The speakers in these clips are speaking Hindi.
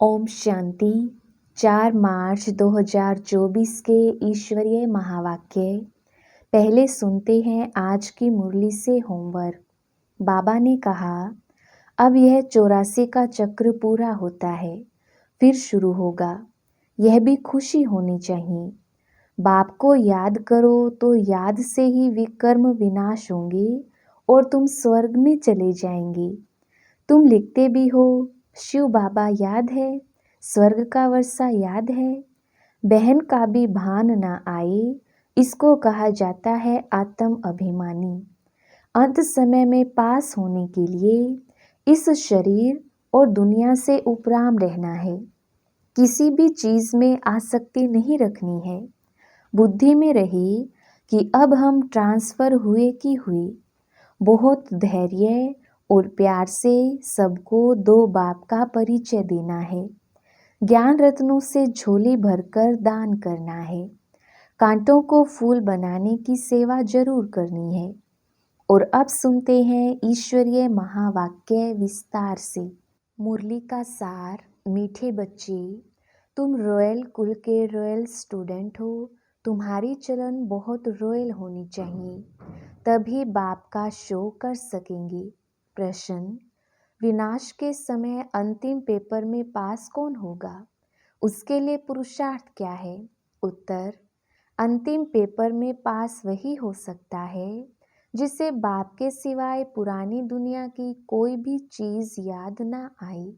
ओम शांति। 4 मार्च 2024 के ईश्वरीय महावाक्य। पहले सुनते हैं आज की मुरली से होमवर्क। बाबा ने कहा, अब यह 84 का चक्र पूरा होता है, फिर शुरू होगा। यह भी खुशी होनी चाहिए। बाप को याद करो तो याद से ही विकर्म विनाश होंगे और तुम स्वर्ग में चले जाएंगे। तुम लिखते भी हो, शिव बाबा याद है, स्वर्ग का वर्षा याद है। बहन का भी भान ना आए, इसको कहा जाता है आत्म अभिमानी। अंत समय में पास होने के लिए इस शरीर और दुनिया से उपराम रहना है। किसी भी चीज में आसक्ति नहीं रखनी है। बुद्धि में रहे कि अब हम ट्रांसफर हुए कि हुए। बहुत धैर्य और प्यार से सबको दो बाप का परिचय देना है। ज्ञान रत्नों से झोली भरकर दान करना है। कांटों को फूल बनाने की सेवा जरूर करनी है। और अब सुनते हैं ईश्वरीय महावाक्य विस्तार से। मुरली का सार। मीठे बच्चे, तुम रॉयल कुल के रॉयल स्टूडेंट हो। तुम्हारी चलन बहुत रॉयल होनी चाहिए, तभी बाप का शो कर सकेंगे। प्रश्न, विनाश के समय अंतिम पेपर में पास कौन होगा? उसके लिए पुरुषार्थ क्या है? उत्तर, अंतिम पेपर में पास वही हो सकता है जिसे बाप के सिवाय पुरानी दुनिया की कोई भी चीज याद ना आई।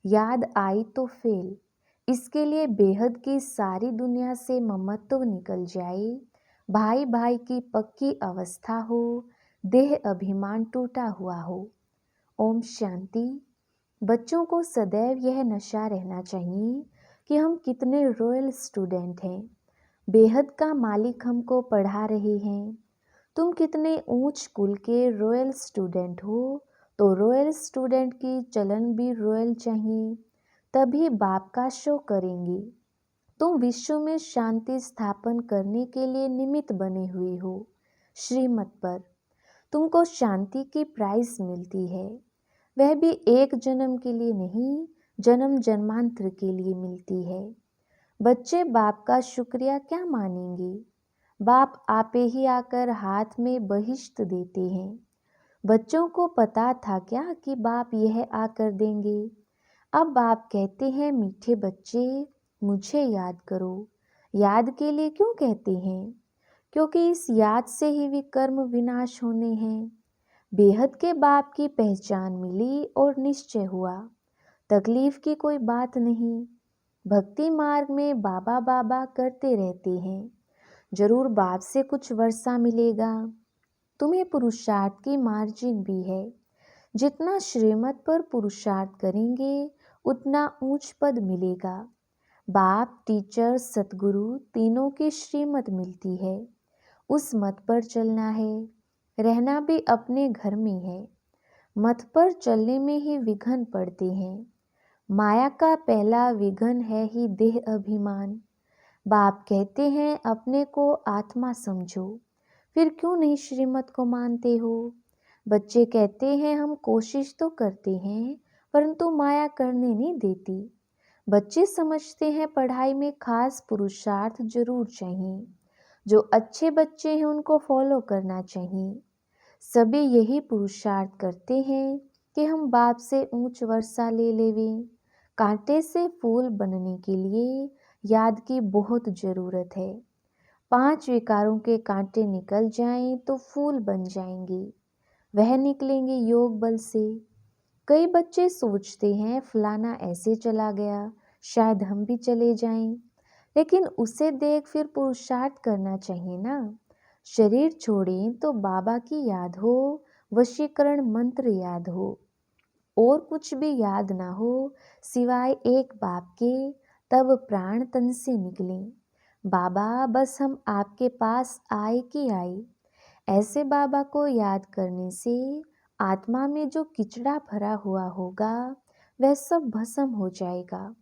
याद आई तो फेल। इसके लिए बेहद की सारी दुनिया से ममत्व निकल जाए, भाई भाई की पक्की अवस्था हो, देह अभिमान टूटा हुआ हो। ओम शांति। बच्चों को सदैव यह नशा रहना चाहिए कि हम कितने रॉयल स्टूडेंट हैं। बेहद का मालिक हमको पढ़ा रहे हैं। तुम कितने ऊंच कुल के रॉयल स्टूडेंट हो, तो रॉयल स्टूडेंट की चलन भी रॉयल चाहिए, तभी बाप का शो करेंगे। तुम विश्व में शांति स्थापन करने के लिए निमित्त बने हुए हो। श्रीमत पर तुमको शांति की प्राइज मिलती है, वह भी एक जन्म के लिए नहीं, जन्म जन्मांतर के लिए मिलती है। बच्चे बाप का शुक्रिया क्या मानेंगे? बाप आपे ही आकर हाथ में बहिश्त देते हैं। बच्चों को पता था क्या कि बाप यह आकर देंगे? अब बाप कहते हैं, मीठे बच्चे मुझे याद करो। याद के लिए क्यों कहते हैं? क्योंकि इस याद से ही विकर्म विनाश होने हैं। बेहद के बाप की पहचान मिली और निश्चय हुआ। तकलीफ की कोई बात नहीं। भक्ति मार्ग में बाबा बाबा करते रहते हैं। जरूर बाप से कुछ वर्षा मिलेगा। तुम्हें पुरुषार्थ की मार्जिन भी है। जितना श्रीमत पर पुरुषार्थ करेंगे उतना ऊंच पद मिलेगा। बाप, टीचर, सतगुरु तीनों की श्रीमत मिलती है। उस मत पर चलना है। रहना भी अपने घर में है। मत पर चलने में ही विघ्न पड़ते हैं। माया का पहला विघ्न है ही देह अभिमान। बाप कहते हैं अपने को आत्मा समझो, फिर क्यों नहीं श्रीमत को मानते हो? बच्चे कहते हैं हम कोशिश तो करते हैं, परंतु माया करने नहीं देती। बच्चे समझते हैं पढ़ाई में खास पुरुषार्थ जरूर चाहिए। जो अच्छे बच्चे हैं उनको फॉलो करना चाहिए। सभी यही पुरुषार्थ करते हैं कि हम बाप से ऊंच वर्षा ले लेवें। कांटे से फूल बनने के लिए याद की बहुत जरूरत है। 5 विकारों के कांटे निकल जाएं तो फूल बन जाएंगे। वह निकलेंगे योग बल से। कई बच्चे सोचते हैं फलाना ऐसे चला गया, शायद हम भी चले जाएं। लेकिन उसे देख फिर पुरुषार्थ करना चाहिए ना। शरीर छोड़ें तो बाबा की याद हो, वशीकरण मंत्र याद हो, और कुछ भी याद ना हो सिवाय एक बाप के, तब प्राण तन से निकले। बाबा बस हम आपके पास आए कि आए। ऐसे बाबा को याद करने से आत्मा में जो किचड़ा भरा हुआ होगा वह सब भस्म हो जाएगा।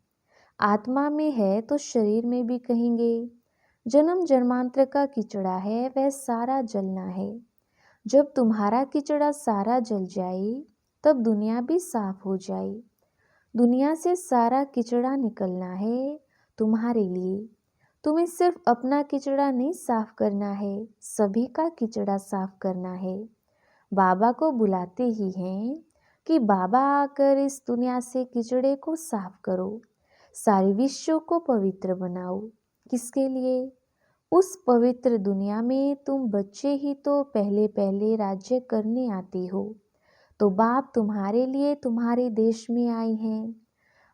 आत्मा में है तो शरीर में भी कहेंगे। जन्म जन्मांतर का किचड़ा है, वह सारा जलना है। जब तुम्हारा किचड़ा सारा जल जाए तब दुनिया भी साफ हो जाए। दुनिया से सारा किचड़ा निकलना है तुम्हारे लिए। तुम्हें सिर्फ अपना किचड़ा नहीं साफ करना है, सभी का किचड़ा साफ करना है। बाबा को बुलाते ही हैं कि बाबा आकर इस दुनिया से किचड़े को साफ करो, सारे विश्व को पवित्र बनाओ। किसके लिए? उस पवित्र दुनिया में तुम बच्चे ही तो पहले पहले राज्य करने आते हो, तो बाप तुम्हारे लिए तुम्हारे देश में आए हैं।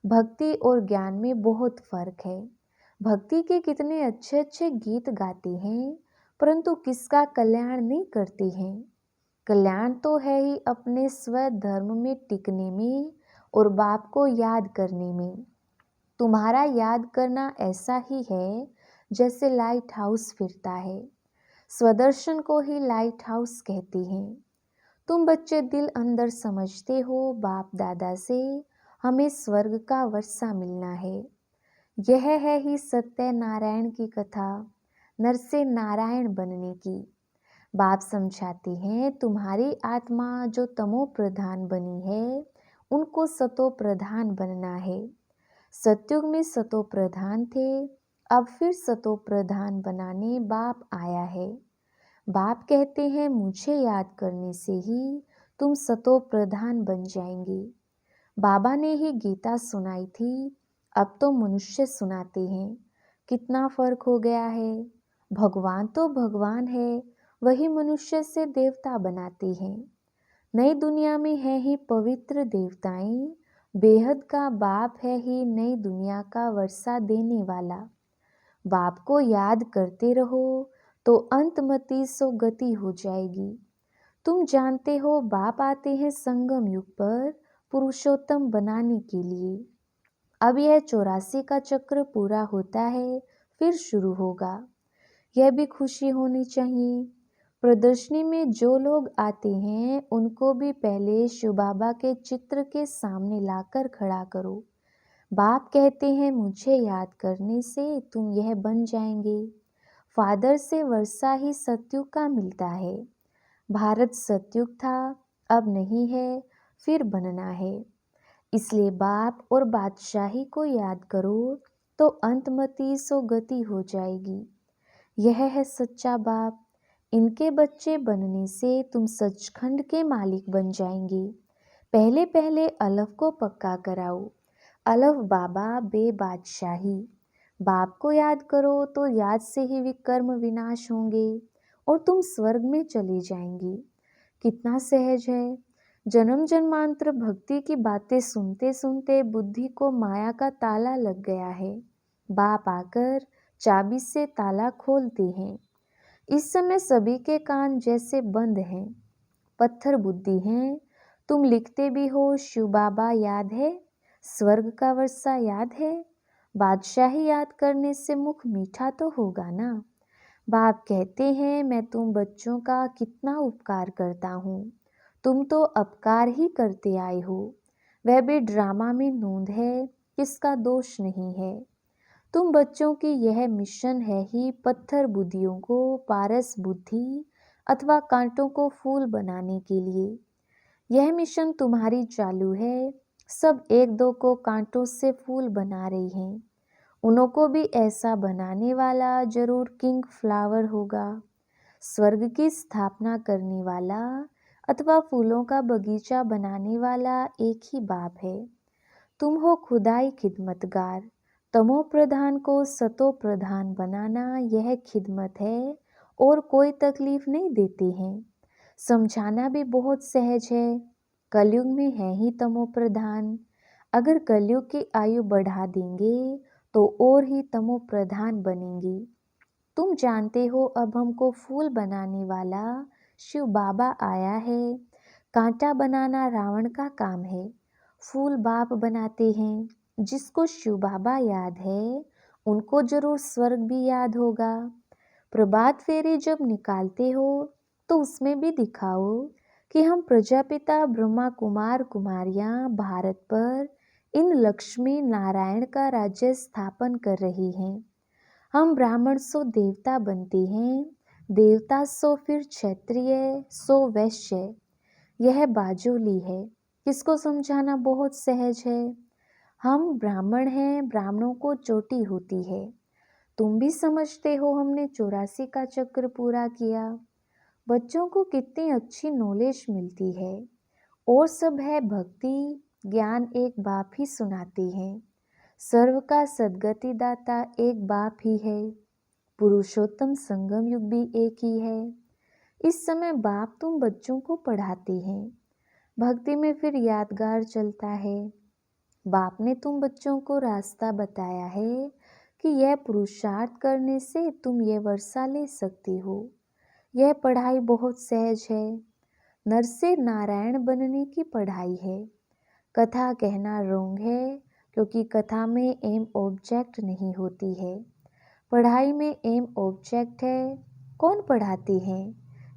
भक्ति और ज्ञान में बहुत फर्क है। भक्ति के कितने अच्छे अच्छे गीत गाते हैं, परंतु किसका कल्याण नहीं करते हैं। कल्याण तो है ही अपने स्व धर्म में टिकने में और बाप को याद करने में। तुम्हारा याद करना ऐसा ही है जैसे लाइट हाउस फिरता है। स्वदर्शन को ही लाइट हाउस कहते हैं। तुम बच्चे दिल अंदर समझते हो बाप दादा से हमें स्वर्ग का वर्षा मिलना है। यह है ही सत्य नारायण की कथा, नर से नारायण बनने की। बाप समझाते हैं तुम्हारी आत्मा जो तमो प्रधान बनी है, उनको सतो प्रधान बनना है। सतयुग में सतो प्रधान थे, अब फिर सतो प्रधान बनाने बाप आया है। बाप कहते हैं मुझे याद करने से ही तुम सतो प्रधान बन जाएंगे। बाबा ने ही गीता सुनाई थी, अब तो मनुष्य सुनाते हैं। कितना फर्क हो गया है। भगवान तो भगवान है, वही मनुष्य से देवता बनाते हैं। नई दुनिया में है ही पवित्र देवताएं, बेहद का बाप है ही नई दुनिया का वर्षा देने वाला। बाप को याद करते रहो तो अंतमति सो गति हो जाएगी। तुम जानते हो बाप आते हैं संगम युग पर पुरुषोत्तम बनाने के लिए। अब यह 84 का चक्र पूरा होता है, फिर शुरू होगा। यह भी खुशी होनी चाहिए। प्रदर्शनी में जो लोग आते हैं उनको भी पहले शिव बाबा के चित्र के सामने लाकर खड़ा करो। बाप कहते हैं मुझे याद करने से तुम यह बन जाएंगे। फादर से वर्षा ही सतयुग का मिलता है। भारत सतयुग था, अब नहीं है, फिर बनना है। इसलिए बाप और बादशाही को याद करो तो अंतमति सो गति हो जाएगी। यह है सच्चा बाप। इनके बच्चे बनने से तुम सचखंड के मालिक बन जाएंगे। पहले पहले अलफ को पक्का कराओ। अलफ बाबा बे बादशाही। बाप को याद करो तो याद से ही विकर्म विनाश होंगे और तुम स्वर्ग में चले जाएंगे। कितना सहज है। जन्म जन्मांतर भक्ति की बातें सुनते सुनते बुद्धि को माया का ताला लग गया है। बाप आकर चाबी से ताला खोलते हैं। इस समय सभी के कान जैसे बंद हैं, पत्थर बुद्धि हैं। तुम लिखते भी हो शिव बाबा याद है, स्वर्ग का वर्षा याद है। बादशाही याद करने से मुख मीठा तो होगा ना। बाप कहते हैं मैं तुम बच्चों का कितना उपकार करता हूँ। तुम तो अपकार ही करते आए हो। वह भी ड्रामा में नोंद है, किसका दोष नहीं है। तुम बच्चों की यह मिशन है ही पत्थर बुद्धियों को पारस बुद्धि अथवा कांटों को फूल बनाने के लिए। यह मिशन तुम्हारी चालू है। सब एक दो को कांटों से फूल बना रही हैं। उनको भी ऐसा बनाने वाला जरूर किंग फ्लावर होगा। स्वर्ग की स्थापना करने वाला अथवा फूलों का बगीचा बनाने वाला एक ही बाप है। तुम हो खुदाई खिदमतगार। तमो प्रधान को सतो प्रधान बनाना यह खिदमत है और कोई तकलीफ नहीं देते हैं। समझाना भी बहुत सहज है। कलयुग में है ही तमो प्रधान। अगर कलयुग की आयु बढ़ा देंगे तो और ही तमो प्रधान बनेंगे। तुम जानते हो अब हमको फूल बनाने वाला शिव बाबा आया है। कांटा बनाना रावण का काम है, फूल बाप बनाते हैं। जिसको शिव बाबा याद है उनको जरूर स्वर्ग भी याद होगा। प्रभात फेरी जब निकालते हो तो उसमें भी दिखाओ कि हम प्रजापिता ब्रह्मा कुमार कुमारियां भारत पर इन लक्ष्मी नारायण का राज्य स्थापन कर रही हैं। हम ब्राह्मण सो देवता बनते हैं, देवता सो फिर क्षत्रिय सो वैश्य। यह बाजूली है, किसको समझाना बहुत सहज है। हम ब्राह्मण हैं, ब्राह्मणों को चोटी होती है। तुम भी समझते हो हमने 84 का चक्र पूरा किया। बच्चों को कितनी अच्छी नॉलेज मिलती है। और सब है भक्ति, ज्ञान एक बाप ही सुनाती है। सर्व का सद्गति दाता एक बाप ही है। पुरुषोत्तम संगम युग भी एक ही है। इस समय बाप तुम बच्चों को पढ़ाते हैं। भक्ति में फिर यादगार चलता है। बाप ने तुम बच्चों को रास्ता बताया है कि यह पुरुषार्थ करने से तुम ये वर्षा ले सकती हो। यह पढ़ाई बहुत सहज है। नर से नारायण बनने की पढ़ाई है। कथा कहना रोंग है, क्योंकि कथा में एम ऑब्जेक्ट नहीं होती है। पढ़ाई में एम ऑब्जेक्ट है। कौन पढ़ाते हैं?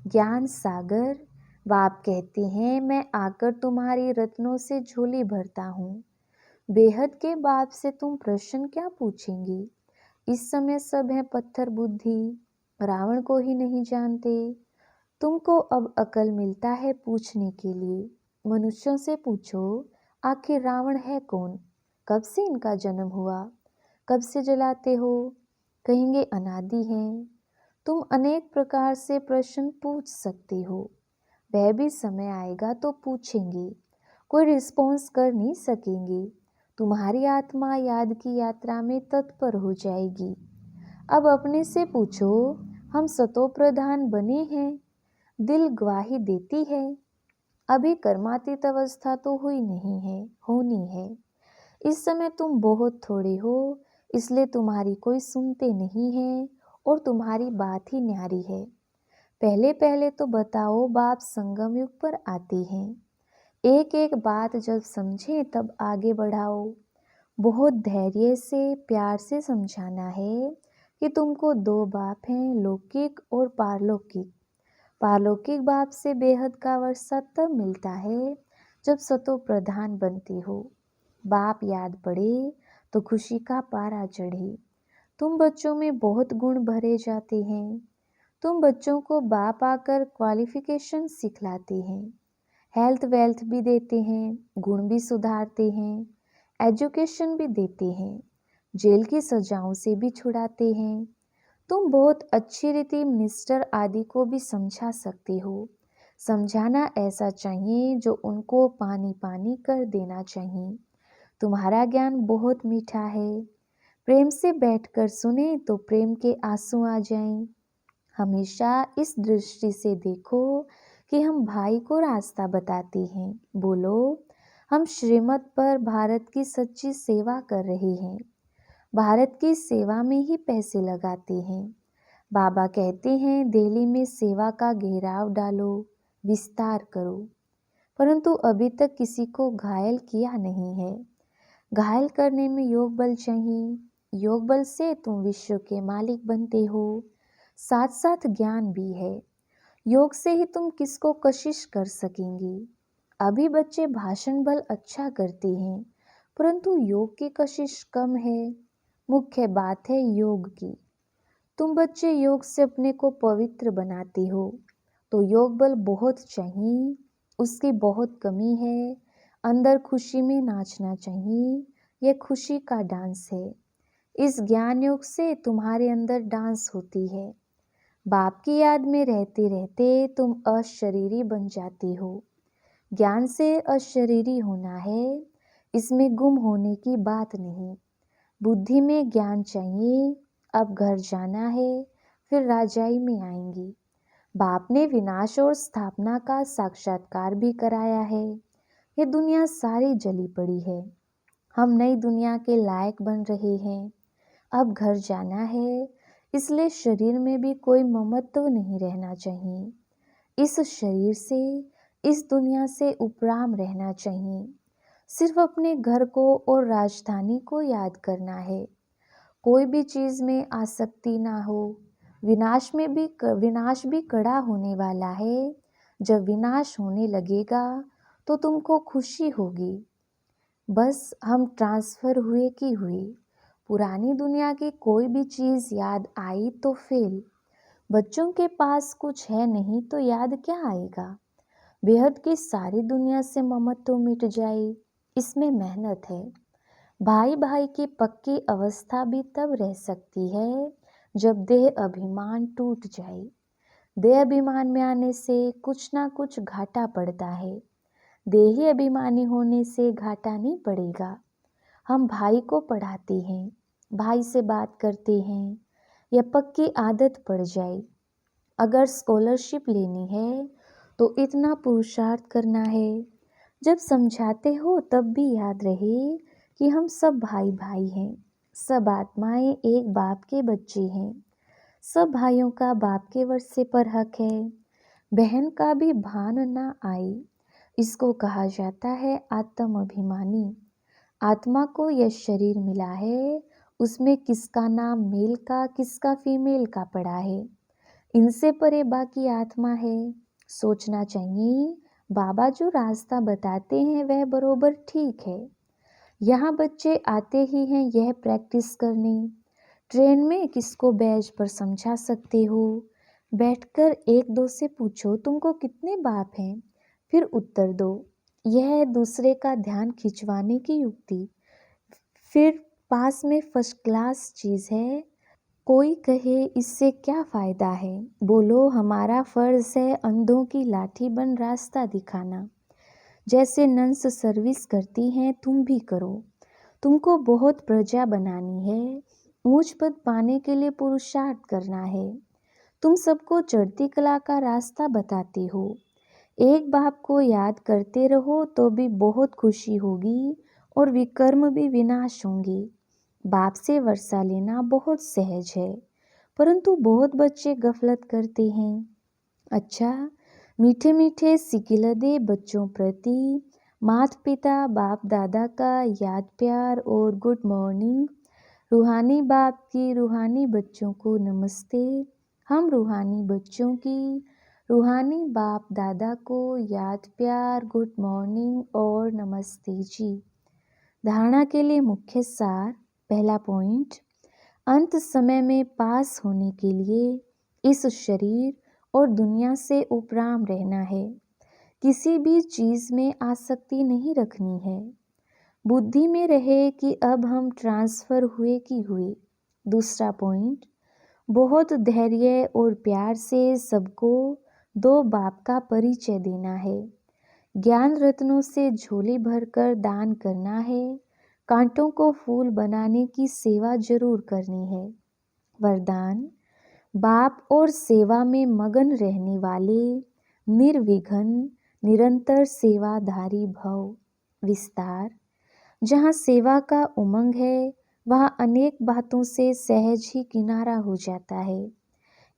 ज्ञान सागर। बाप कहते हैं मैं आकर तुम्हारी रत्नों से झोली भरता हूँ। बेहद के बाप से तुम प्रश्न क्या पूछेंगी? इस समय सब है पत्थर बुद्धि, रावण को ही नहीं जानते। तुमको अब अकल मिलता है पूछने के लिए। मनुष्यों से पूछो, आखिर रावण है कौन? कब से इनका जन्म हुआ? कब से जलाते हो? कहेंगे अनादि हैं। तुम अनेक प्रकार से प्रश्न पूछ सकते हो। वह भी समय आएगा तो पूछेंगे, कोई रिस्पॉन्स कर नहीं सकेंगे। तुम्हारी आत्मा याद की यात्रा में तत्पर हो जाएगी। अब अपने से पूछो, हम सतो प्रधान बने हैं? दिल गवाही देती है। अभी कर्मातीत अवस्था तो हुई नहीं है, होनी है। इस समय तुम बहुत थोड़े हो, इसलिए तुम्हारी कोई सुनते नहीं है और तुम्हारी बात ही न्यारी है। पहले पहले तो बताओ बाप संगम युग पर आते हैं। एक एक बात जब समझे तब आगे बढ़ाओ। बहुत धैर्य से प्यार से समझाना है कि तुमको दो बाप हैं, लौकिक और पारलौकिक। पारलौकिक बाप से बेहद का वर्षा तब मिलता है जब सतो प्रधान बनते हो। बाप याद पड़े तो खुशी का पारा चढ़े। तुम बच्चों में बहुत गुण भरे जाते हैं। तुम बच्चों को बाप आकर क्वालिफिकेशन सिखलाते हैं, हेल्थ वेल्थ भी देते हैं, गुण भी सुधारते हैं, एजुकेशन भी देते हैं, जेल की सजाओं से भी छुड़ाते हैं। तुम बहुत अच्छी रीति मिनिस्टर आदि को भी समझा सकते हो। समझाना ऐसा चाहिए जो उनको पानी पानी कर देना चाहिए। तुम्हारा ज्ञान बहुत मीठा है। प्रेम से बैठकर सुने तो प्रेम के आंसू आ जाएं। हमेशा इस दृष्टि से देखो कि हम भाई को रास्ता बताते हैं। बोलो, हम श्रीमत पर भारत की सच्ची सेवा कर रहे हैं। भारत की सेवा में ही पैसे लगाते हैं। बाबा कहते हैं दिल्ली में सेवा का घेराव डालो, विस्तार करो। परंतु अभी तक किसी को घायल किया नहीं है। घायल करने में योग बल चाहिए। योग बल से तुम विश्व के मालिक बनते हो। साथ साथ ज्ञान भी है। योग से ही तुम किसको कशिश कर सकेंगे। अभी बच्चे भाषण बल अच्छा करते हैं, परंतु योग की कशिश कम है। मुख्य बात है योग की। तुम बच्चे योग से अपने को पवित्र बनाते हो, तो योग बल बहुत चाहिए, उसकी बहुत कमी है। अंदर खुशी में नाचना चाहिए। यह खुशी का डांस है। इस ज्ञान योग से तुम्हारे अंदर डांस होती है। बाप की याद में रहते रहते तुम अशरीरी बन जाते हो। ज्ञान से अशरीरी होना है, इसमें गुम होने की बात नहीं। बुद्धि में ज्ञान चाहिए। अब घर जाना है, फिर राजाई में आएंगी। बाप ने विनाश और स्थापना का साक्षात्कार भी कराया है। ये दुनिया सारी जली पड़ी है। हम नई दुनिया के लायक बन रहे हैं। अब घर जाना है, इसलिए शरीर में भी कोई ममत्व नहीं रहना चाहिए। इस शरीर से, इस दुनिया से उपराम रहना चाहिए। सिर्फ अपने घर को और राजधानी को याद करना है। कोई भी चीज में आसक्ति ना हो। विनाश भी कड़ा होने वाला है। जब विनाश होने लगेगा तो तुमको खुशी होगी। बस हम ट्रांसफर हुए कि हुए। पुरानी दुनिया की कोई भी चीज याद आई तो फेल। बच्चों के पास कुछ है नहीं तो याद क्या आएगा। बेहद की सारी दुनिया से ममत्व मिट जाए, इसमें मेहनत है। भाई भाई की पक्की अवस्था भी तब रह सकती है जब देह अभिमान टूट जाए। देह अभिमान में आने से कुछ ना कुछ घाटा पड़ता है। देही अभिमानी होने से घाटा नहीं पड़ेगा। हम भाई को पढ़ाते हैं, भाई से बात करते हैं, यह पक्की आदत पड़ जाए। अगर स्कॉलरशिप लेनी है तो इतना पुरुषार्थ करना है। जब समझाते हो तब भी याद रहे कि हम सब भाई भाई हैं। सब आत्माएं एक बाप के बच्चे हैं। सब भाइयों का बाप के वर्षे पर हक है। बहन का भी भान ना आए, इसको कहा जाता है आत्म अभिमानी। आत्मा को यह शरीर मिला है, उसमें किसका नाम मेल का किसका फीमेल का पड़ा है। इनसे परे बाकी आत्मा है। सोचना चाहिए बाबा जो रास्ता बताते हैं वह बरोबर ठीक है। यहाँ बच्चे आते ही हैं यह प्रैक्टिस करने। ट्रेन में किसको बैज पर समझा सकते हो। बैठकर एक दो से पूछो तुमको कितने बाप हैं, फिर उत्तर दो। यह है दूसरे का ध्यान खिंचवाने की युक्ति। फिर पास में फर्स्ट क्लास चीज़ है। कोई कहे इससे क्या फ़ायदा है, बोलो हमारा फ़र्ज़ है अंधों की लाठी बन रास्ता दिखाना। जैसे नंस सर्विस करती हैं तुम भी करो। तुमको बहुत प्रजा बनानी है, ऊंच पद पाने के लिए पुरुषार्थ करना है। तुम सबको चढ़ती कला का रास्ता बताते हो। एक बाप को याद करते रहो तो भी बहुत खुशी होगी और विकर्म भी विनाश होंगे। बाप से वर्षा लेना बहुत सहज है, परंतु बहुत बच्चे गफलत करते हैं। अच्छा, मीठे मीठे सिकिलदे बच्चों प्रति माता पिता बाप दादा का याद प्यार और गुड मॉर्निंग। रूहानी बाप की रूहानी बच्चों को नमस्ते। हम रूहानी बच्चों की रूहानी बाप दादा को याद प्यार गुड मॉर्निंग और नमस्ते जी। धारणा के लिए मुख्य सार। पहला पॉइंट, अंत समय में पास होने के लिए इस शरीर और दुनिया से उपराम रहना है। किसी भी चीज़ में आसक्ति नहीं रखनी है। बुद्धि में रहे कि अब हम ट्रांसफ़र हुए कि हुए। दूसरा पॉइंट, बहुत धैर्य और प्यार से सबको दो बाप का परिचय देना है। ज्ञान रत्नों से झोली भरकर दान करना है। कांटों को फूल बनाने की सेवा जरूर करनी है। वरदान, बाप और सेवा में मगन रहने वाले निर्विघ्न निरंतर सेवाधारी भव। विस्तार, जहाँ सेवा का उमंग है वहाँ अनेक बातों से सहज ही किनारा हो जाता है।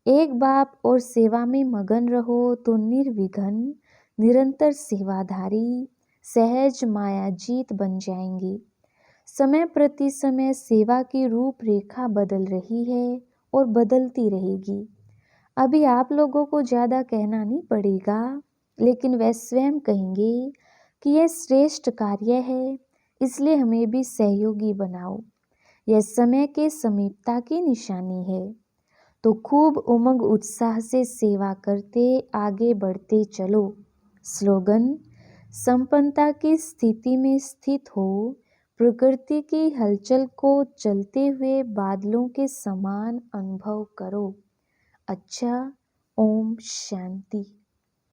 एक बाप और सेवा में मगन रहो तो निर्विघ्न निरंतर सेवाधारी सहज मायाजीत बन जाएंगे। समय प्रति समय सेवा की रूपरेखा बदल रही है और बदलती रहेगी। अभी आप लोगों को ज़्यादा कहना नहीं पड़ेगा, लेकिन वे स्वयं कहेंगे कि यह श्रेष्ठ कार्य है, इसलिए हमें भी सहयोगी बनाओ। यह समय के समीपता की निशानी है, तो खूब उमंग उत्साह से सेवा करते आगे बढ़ते चलो। स्लोगन, संपन्नता की स्थिति में स्थित हो, प्रकृति की हलचल को चलते हुए बादलों के समान अनुभव करो। अच्छा, ओम शांति।